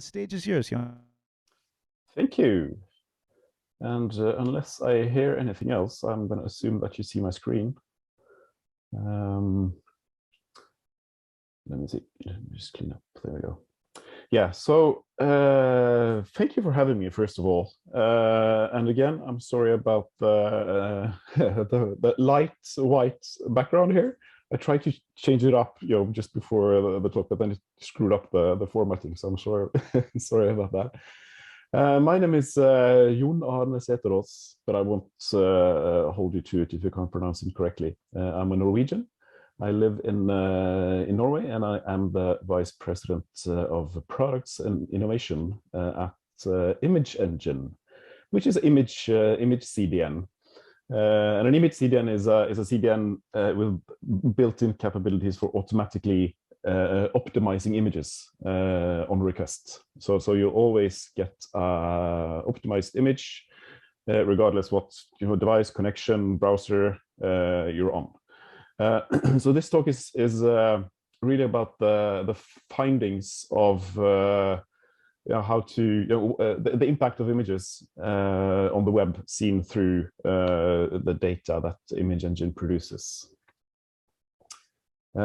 stage is yours, Jon. Thank you. And unless I hear anything else, I'm going to assume that you see my screen. Let me see. Let me just clean up. There we go. Yeah, so thank you for having me, first of all. And again, I'm sorry about the, the light white background here. I tried to change it up, just before the talk, but then it screwed up the formatting. So I'm sorry, sorry about that. My name is Jon A Særetås, but I won't hold you to it if you can't pronounce it correctly. I'm a Norwegian. I live in Norway, and I am the Vice President of Products and Innovation at Image Engine, which is image CDN. And an image CDN is a CDN with built-in capabilities for automatically optimizing images on request. So you always get optimized image, regardless what device, connection, browser you're on. So this talk is really about the findings of how to the impact of images on the web seen through the data that Image Engine produces.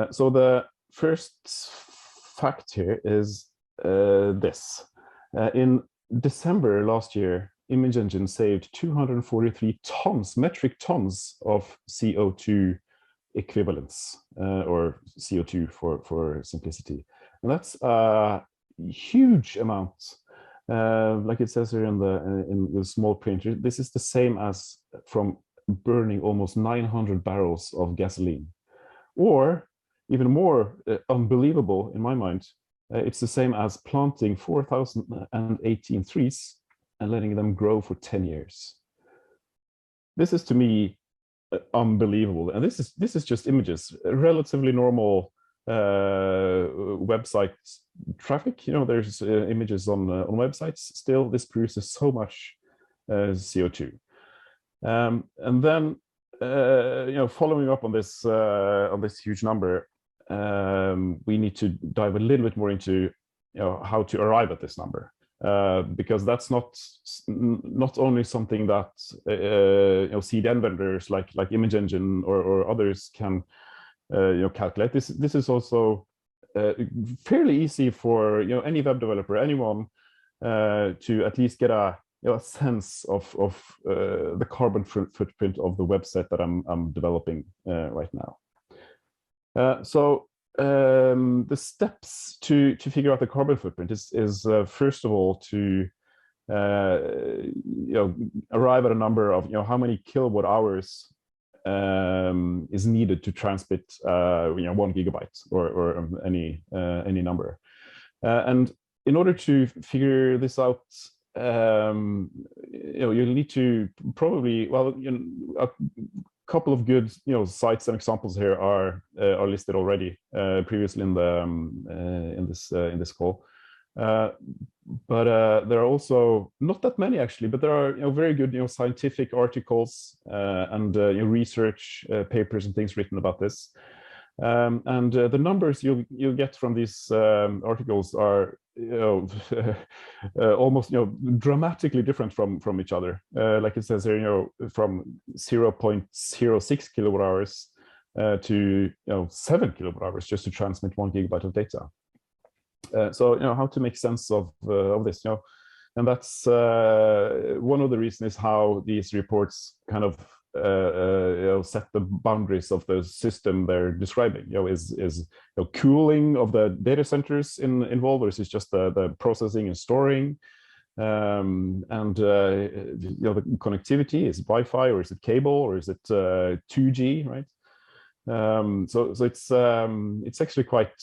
So the first fact here is this. In December last year, Image Engine saved 243 tons, metric tons of CO2 equivalents, or CO2 for simplicity. And that's a huge amount. Like it says here in the small print, this is the same as from burning almost 900 barrels of gasoline. Or even more unbelievable in my mind, it's the same as planting 4,018 trees and letting them grow for 10 years. This is, to me, unbelievable. And this is just images, relatively normal website traffic. There's images on websites. Still, this produces so much CO2. And then, following up on this huge number, we need to dive a little bit more into how to arrive at this number. Because that's not only something that CDN vendors like Image Engine or others can calculate. This is also fairly easy for any web developer, anyone, to at least get a sense of the carbon footprint of the website that I'm developing right now. So the steps to figure out the carbon footprint is first of all to arrive at a number of how many kilowatt hours is needed to transmit 1 gigabyte or any number. And in order to figure this out, you'll need to probably, a couple of good sites and examples here are listed already previously in this call, but there are also not that many actually, but there are very good scientific articles and research papers and things written about this, and the numbers you'll get from these articles are almost dramatically different from each other. Like it says here, from 0.06 kilowatt hours to 7 kilowatt hours just to transmit 1 gigabyte of data. So how to make sense of this, and that's one of the reasons is how these reports kind of set the boundaries of the system they're describing. Is cooling of the data centers involved, or is it just the processing and storing? And the connectivity, is it Wi-Fi, or is it cable, or is it 2G, right? So it's actually quite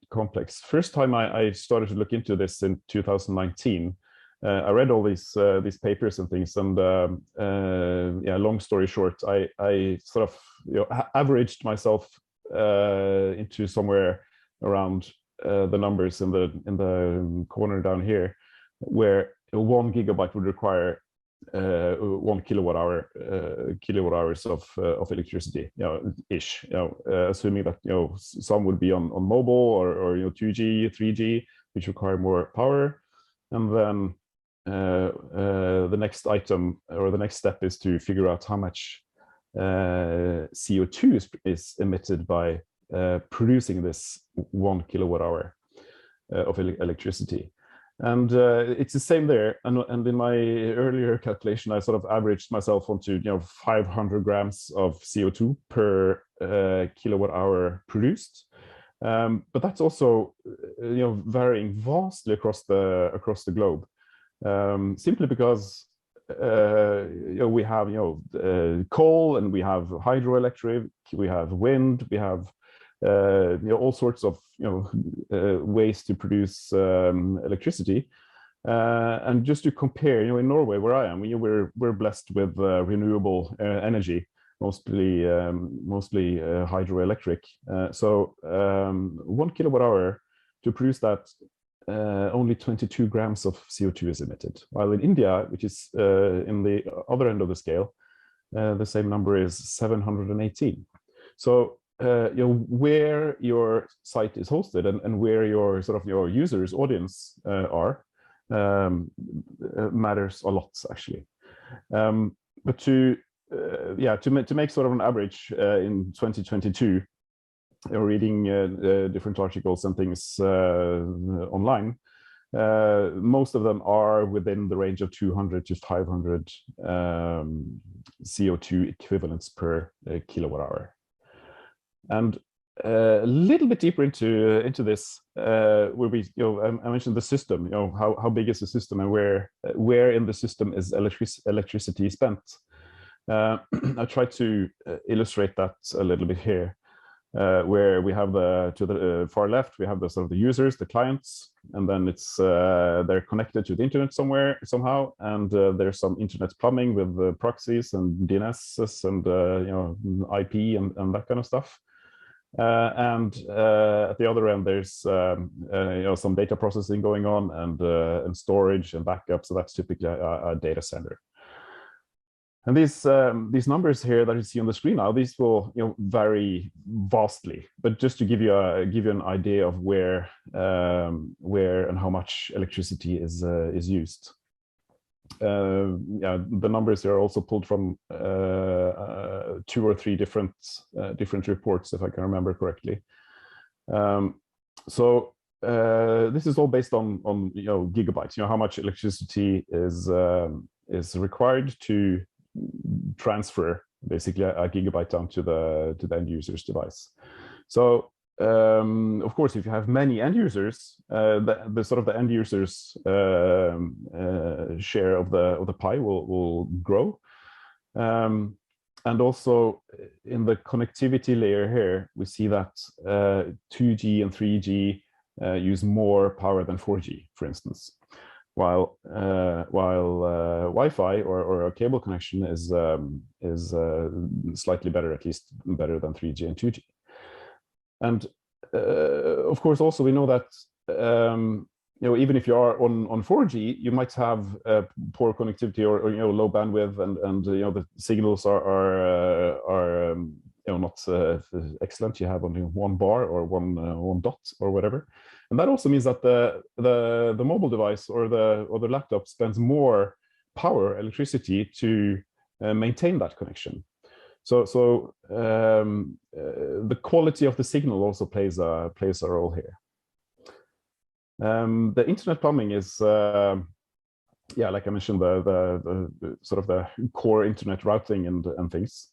complex. First time I started to look into this in 2019. I read all these papers and things, and long story short, I sort of averaged myself into somewhere around the numbers in the corner down here, where 1 gigabyte would require 1 kilowatt hours of electricity, assuming that some would be on mobile or 2G, 3G. which require more power. And then the next item or the next step is to figure out how much CO2 is emitted by producing this 1 kilowatt hour of electricity. And it's the same there. And in my earlier calculation, I sort of averaged myself onto 500 grams of CO2 per kilowatt hour produced. But that's also varying vastly across the globe, simply because we have coal, and we have hydroelectric, we have wind, we have all sorts of ways to produce electricity. And just to compare, in Norway, where I am, we're blessed with renewable energy, mostly hydroelectric. So 1 kilowatt hour, to produce that, only 22 grams of CO2 is emitted. While in India, which is in the other end of the scale, the same number is 718. So where your site is hosted and where your your users, audience are, matters a lot, actually. But to make sort of an average in 2022, reading different articles and things online, most of them are within the range of 200 to 500 CO2 equivalents per kilowatt hour. And a little bit deeper into this, where we, I mentioned the system. How big is the system, and where in the system is electricity spent? I try to illustrate that a little bit here, where we have to the far left, we have the the users, the clients, and then it's they're connected to the internet somehow, and there's some internet plumbing with proxies and DNS and IP and that kind of stuff. And at the other end, there's some data processing going on, and storage and backup. So that's typically a data center. And these numbers here that you see on the screen now, these will vary vastly. But just to give you an idea of where and how much electricity is used. The numbers here are also pulled from 2 or 3 different reports, if I can remember correctly. So this is all based on gigabytes. How much electricity is required to transfer basically a gigabyte down to the end user's device. So of course, if you have many end users, the end users share of the pie will grow. And also in the connectivity layer here, we see that 2G and 3G use more power than 4G, for instance, while Wi-Fi or a cable connection is slightly better, at least better than 3G and 2G. And of course, also we know that even if you are on 4G, you might have poor connectivity or low bandwidth, and the signals are not excellent. You have only 1 bar or one dot or whatever, and that also means that the mobile device or the laptop spends more power, electricity, to maintain that connection. So the quality of the signal also plays a role here. The internet plumbing is, like I mentioned, the sort of the core internet routing and things.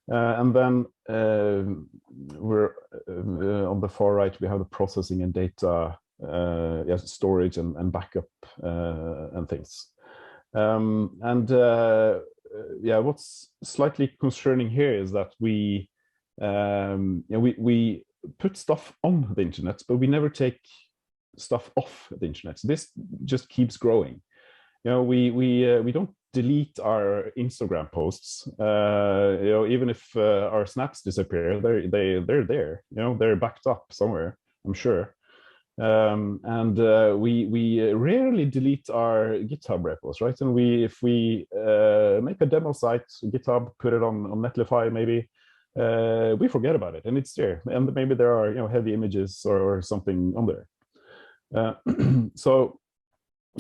And then we're on the far right, we have the processing and data, storage and backup and things. What's slightly concerning here is that we put stuff on the internet, but we never take stuff off the internet. So this just keeps growing. We don't delete our Instagram posts. Even if our snaps disappear, they're there. They're backed up somewhere, I'm sure. And we rarely delete our GitHub repos, right? And if we make a demo site, GitHub, put it on Netlify, maybe we forget about it, and it's there. And maybe there are heavy images or something on there. So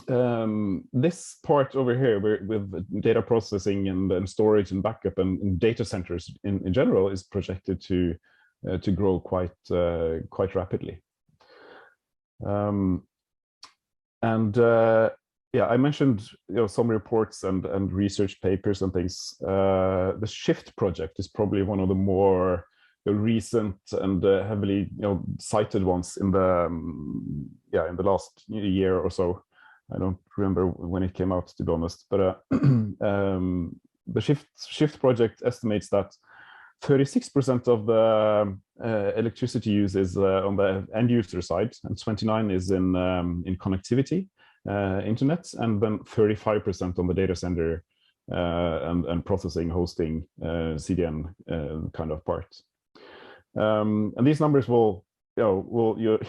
this part over here with data processing and storage and backup and data centers in general is projected to grow quite rapidly. Yeah, I mentioned some reports and research papers and things. The Shift project is probably one of the more recent and heavily cited ones in the in the last year or so. I don't remember when it came out, to be honest, but the Shift project estimates that 36% of the electricity use is on the end user side, and 29% is in connectivity, internet, and then 35% on the data center and processing, hosting, CDN kind of part. And these numbers will, you're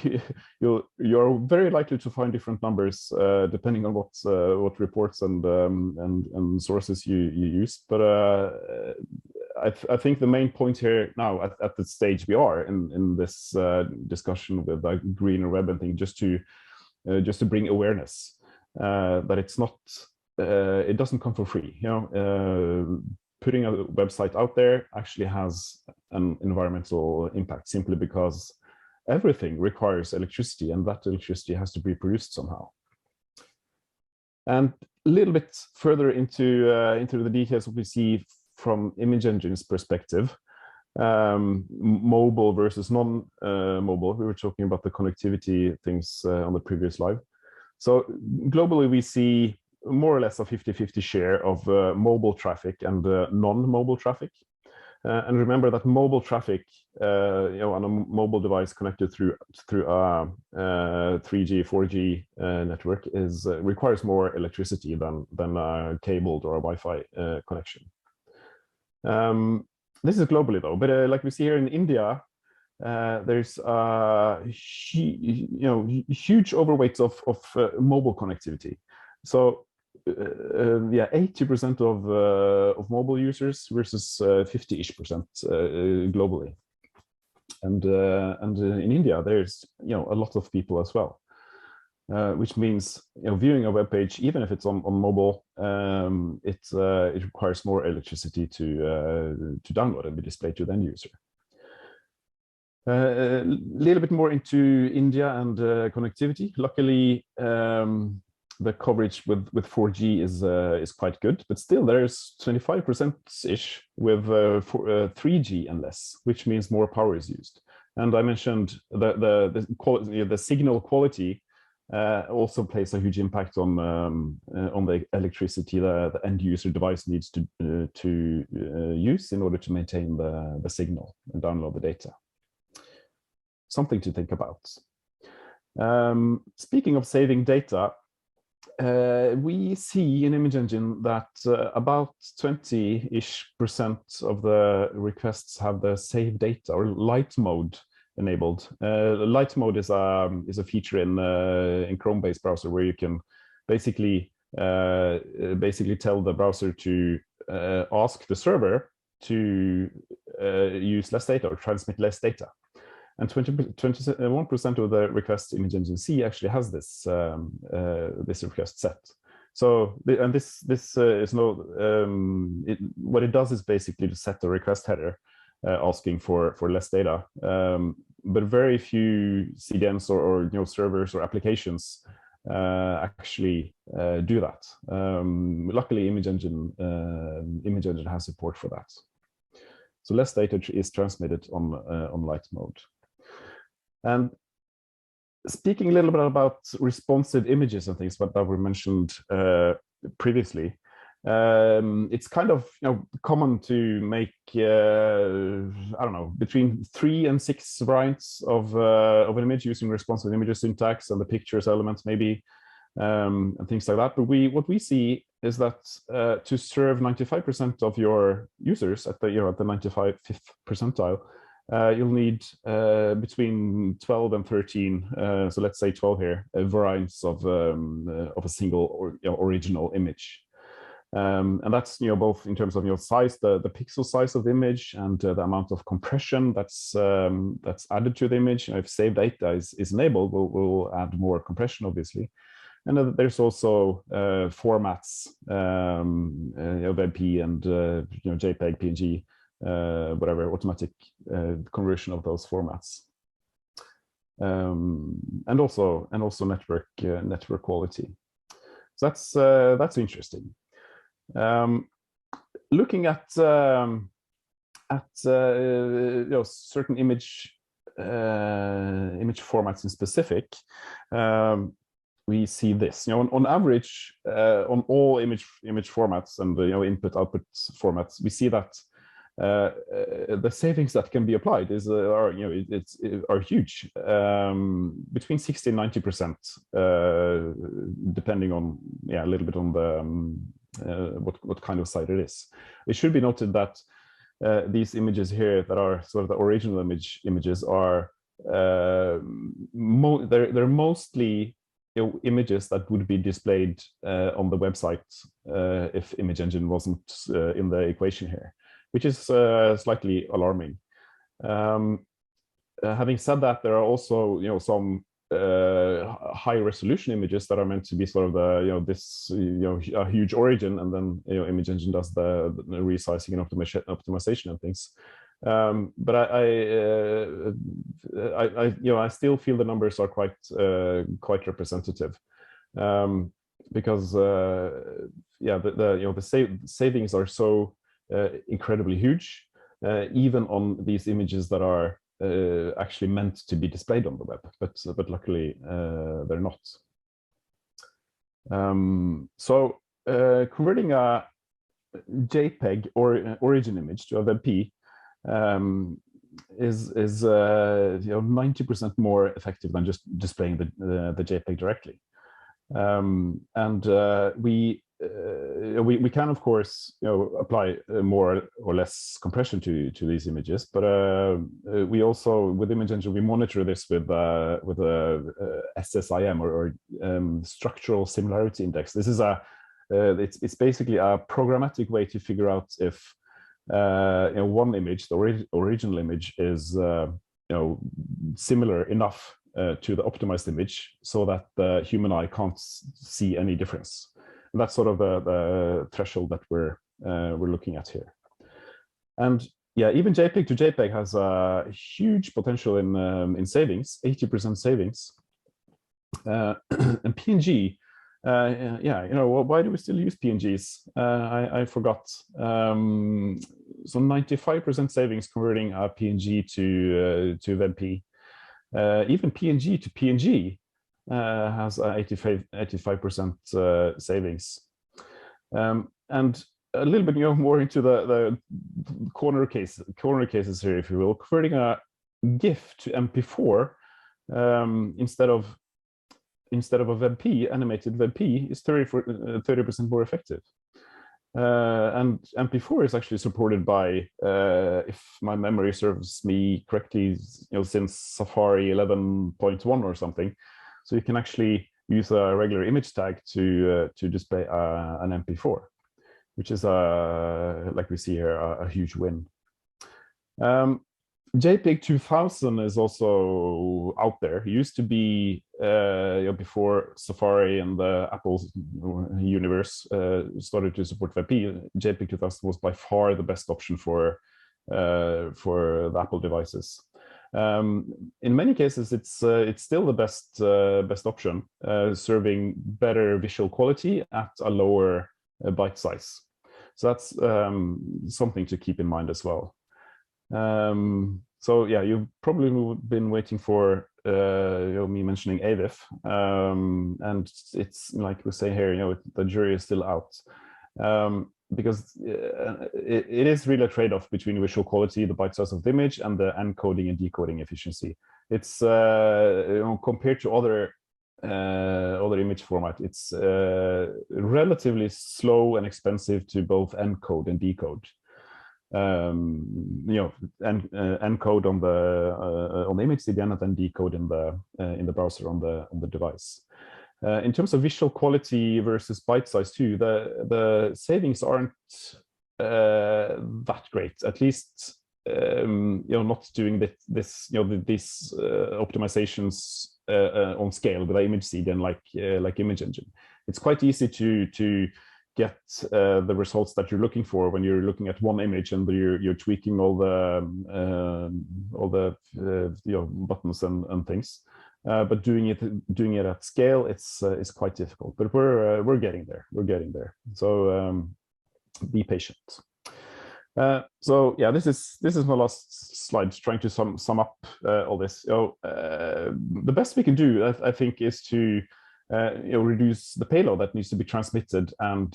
very likely to find different numbers depending on what reports and sources you use. But I think the main point here now at the stage we are in this discussion with greener web and things, just to bring awareness that it's not, it doesn't come for free. Putting a website out there actually has an environmental impact, simply because everything requires electricity, and that electricity has to be produced somehow. And a little bit further into the details, what we see from Image Engine's perspective, mobile versus non-mobile. We were talking about the connectivity things on the previous slide. So globally, we see more or less a 50-50 share of mobile traffic and non-mobile traffic. And remember that mobile traffic, on a mobile device connected through a 3G, 4G network requires more electricity than a cabled or a Wi-Fi connection. This is globally though, but like we see here in India, there's a huge overweight of mobile connectivity. So 80% of mobile users versus 50-ish% globally, and in India there's a lot of people as well, which means viewing a web page, even if it's on mobile, it requires more electricity to download and be displayed to the end user. A little bit more into India and connectivity. Luckily, the coverage with 4G is quite good, but still there's 25%-ish with 3G and less, which means more power is used. And I mentioned the signal quality also plays a huge impact on the electricity the end user device needs to use in order to maintain the signal and download the data. Something to think about. Speaking of saving data, we see in Image Engine that about 20-ish% of the requests have the save data or light mode enabled. Light mode is a feature in Chrome-based browser where you can basically tell the browser to ask the server to use less data or transmit less data. And 21% of the requests Image Engine C actually has this request set. So, and this is what it does is basically to set the request header asking for less data. But very few CDNs or servers or applications actually do that. Luckily, Image Engine has support for that. So less data is transmitted on light mode. And speaking a little bit about responsive images and things that were mentioned previously, it's kind of common to make I don't know, between 3 and 6 variants of an image using responsive images syntax and the pictures elements maybe, and things like that. But what we see is that to serve 95% of your users at the 95th percentile, you'll need between 12 and 13, so let's say 12 here, variants of a single original image. And that's both in terms of size, the pixel size of the image, and the amount of compression that's added to the image. If save data is enabled, we'll add more compression, obviously. And there's also formats, WebP and JPEG, PNG, whatever, automatic conversion of those formats, and also network quality. So that's interesting. Looking at certain image formats in specific, we see this. On average, on all image formats and input-output formats, we see that the savings that can be applied are huge, between 60 and 90%, depending on a little bit on the what kind of site it is. It should be noted that these images here that are sort of the original images are they're mostly images that would be displayed on the website if image engine wasn't in the equation here, which is slightly alarming. Having said that, there are also some high resolution images that are meant to be sort of the a huge origin, and then image engine does the resizing and optimization and things. But I still feel the numbers are quite representative, because the savings are so incredibly huge, even on these images that are actually meant to be displayed on the web, but luckily they're not. So converting a JPEG or origin image to a WebP is 90% more effective than just displaying the JPEG directly. And we can, of course, apply more or less compression to these images, but we also, with image engine, we monitor this with a SSIM or structural similarity index. This is it's basically a programmatic way to figure out if one image, the original image, is similar enough to the optimized image so that the human eye can't see any difference. And that's sort of the threshold that we're looking at here. And yeah, even JPEG to JPEG has a huge potential in savings, 80% savings. And PNG, why do we still use PNGs? I forgot. So 95% savings converting a PNG to WebP. Even PNG to PNG has 85% savings. And a little bit more into the corner cases here, if you will. Converting a GIF to MP4 instead of a WebP, animated WebP, is 30% more effective. And MP4 is actually supported by, if my memory serves me correctly, since Safari 11.1 or something. So you can actually use a regular image tag to display an MP4, which is, like we see here, a huge win. JPEG 2000 is also out there. It used to be before Safari and the Apple universe started to support WebP. JPEG 2000 was by far the best option for the Apple devices. In many cases, it's still the best option, serving better visual quality at a lower byte size. So that's something to keep in mind as well. So yeah, you've probably been waiting for me mentioning AVIF, and it's like we say here, the jury is still out, because it is really a trade-off between visual quality, the byte size of the image, and the encoding and decoding efficiency. It's compared to other image format, it's relatively slow and expensive to both encode and decode. Encode on the image CDN and then decode in the browser on the device. In terms of visual quality versus bite size too, the savings aren't that great. At least not doing this these optimizations on scale with image CDN like Image Engine. It's quite easy to get the results that you're looking for when you're looking at one image and you're tweaking all the buttons and things. But doing it at scale, it's quite difficult. But we're getting there. We're getting there. So be patient. So yeah, this is my last slide, trying to sum up all this. The best we can do, I think, is to reduce the payload that needs to be transmitted and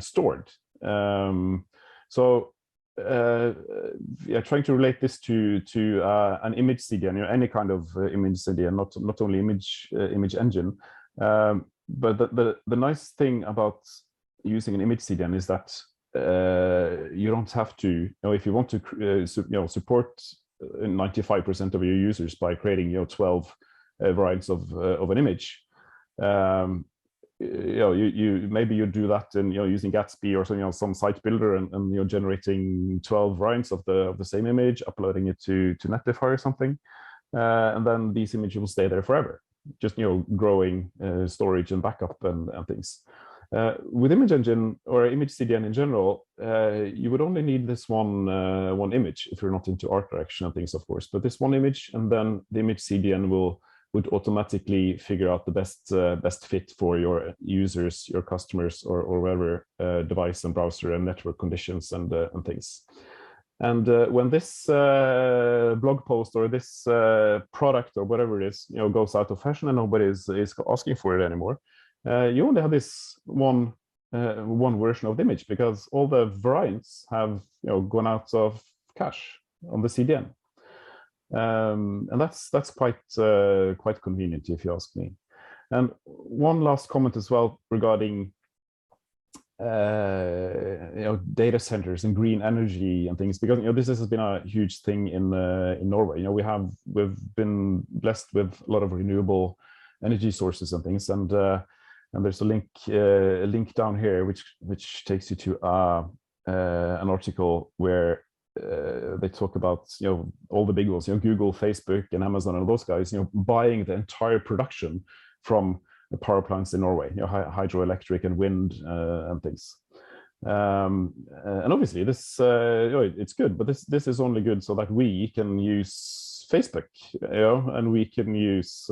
stored. Trying to relate this to an image CDN, any kind of image CDN, not only image engine. But the nice thing about using an image CDN is that you don't have to, if you want to support 95% of your users by creating 12 variants of an image. Maybe you do that in using Gatsby or some site builder and generating 12 variants of the same image, uploading it to Netlify or something, and then these images will stay there forever, just growing storage and backup and things. With Image Engine or Image CDN in general, you would only need this one image if you're not into art direction and things, of course. But this one image, and then the Image CDN would automatically figure out the best fit for your users, your customers, or whatever device and browser and network conditions and things. And when this blog post or this product or whatever it is, goes out of fashion and nobody is asking for it anymore, you only have this one version of the image, because all the variants have gone out of cache on the CDN. And that's quite convenient, if you ask me. And one last comment as well regarding data centers and green energy and things, because this has been a huge thing in Norway. We've been blessed with a lot of renewable energy sources and things, and there's a link down here which takes you to an article where they talk about all the big ones, Google, Facebook, and Amazon, and those guys buying the entire production from the power plants in Norway, hydroelectric and wind and things. And obviously this it's good, but this is only good so that we can use Facebook, and we can use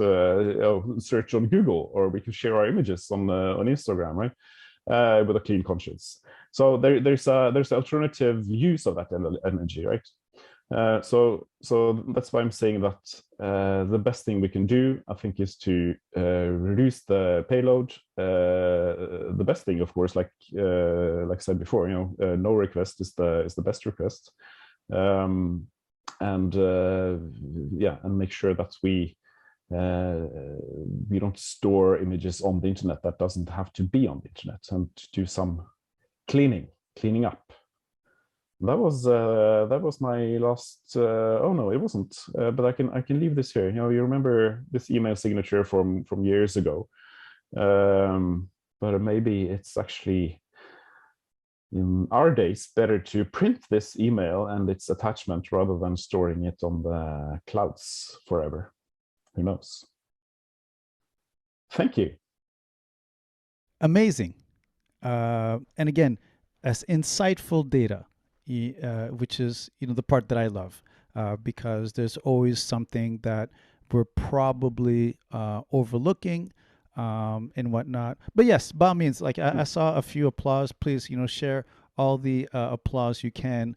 search on Google, or we can share our images on Instagram, right, with a clean conscience. So there's alternative use of that energy, right? So that's why I'm saying that the best thing we can do, I think, is to reduce the payload. The best thing, of course, like I said before, no request is the best request, and make sure that we don't store images on the internet that doesn't have to be on the internet, and do some cleaning up. That was my last. Oh no, it wasn't. But I can leave this here. You remember this email signature from years ago, but maybe it's actually in our days better to print this email and its attachment rather than storing it on the clouds forever. Who knows? Thank you. Amazing, and again, as insightful data. Which is the part that I love, because there's always something that we're probably overlooking and whatnot. But yes, by all means, like I saw a few applause. Please, share all the applause you can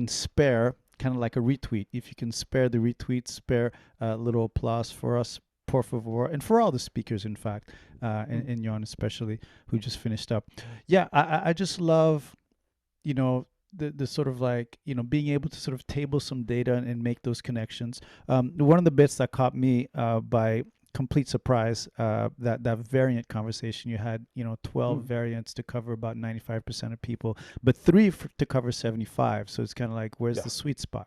spare, kind of like a retweet. If you can spare the retweet, spare a little applause for us, por favor, and for all the speakers, in fact, and Jon especially, who just finished up. Yeah, I just love, the sort of like, being able to sort of table some data and make those connections. One of the bits that caught me by complete surprise, that variant conversation you had, 12 variants to cover about 95% of people, but 3 to cover 75. So it's kind of like, where's the sweet spot?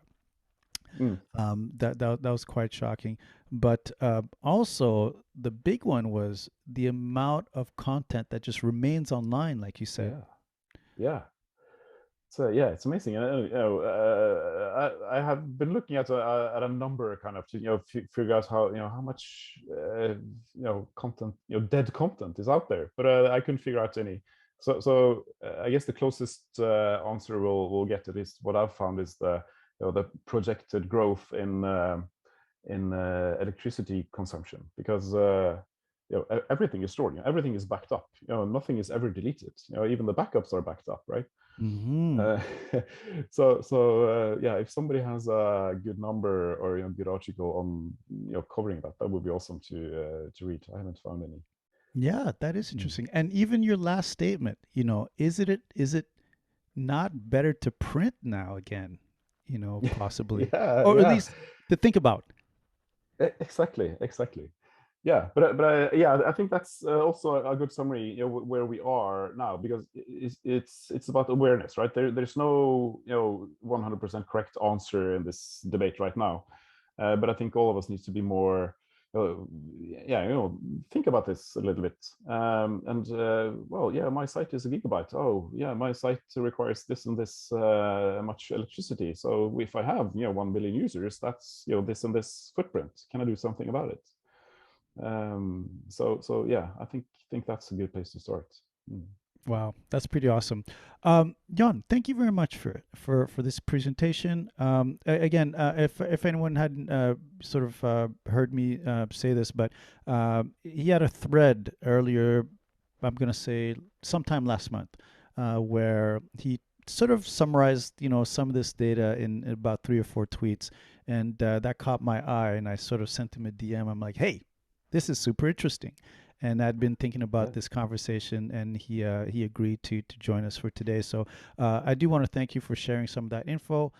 That was quite shocking. But also the big one was the amount of content that just remains online, like you said. Yeah, yeah. So yeah, it's amazing. I have been looking at a number kind of to figure out how how much content dead content is out there, but I couldn't figure out any. So I guess the closest answer we'll get, at least what I've found, is the projected growth in electricity consumption, because everything is stored, everything is backed up, nothing is ever deleted, even the backups are backed up, right? Hmm. Uh, so yeah, if somebody has a good number or good article on covering that, that would be awesome to read. I haven't found any. Yeah, that is Mm. interesting. And even your last statement, is it not better to print now again? Possibly, Yeah, or at yeah. least to think about. Exactly, exactly. Yeah, but yeah, I think that's also a good summary, where we are now, because it's about awareness, right? There's no 100% correct answer in this debate right now, but I think all of us need to be more, yeah, think about this a little bit. And well, yeah, my site is a gigabyte. Oh, yeah, my site requires this and this much electricity. So if I have 1 billion users, that's this and this footprint. Can I do something about it? So yeah, I think that's a good place to start. Mm. Wow, that's pretty awesome. Jon, thank you very much for this presentation. Again, if anyone hadn't sort of heard me say this, but he had a thread earlier, I'm going to say sometime last month, where he sort of summarized, some of this data in about 3 or 4 tweets, and that caught my eye, and I sort of sent him a DM. I'm like, hey, this is super interesting, and I'd been thinking about Yeah. this conversation, and he agreed to join us for today. So I do want to thank you for sharing some of that info.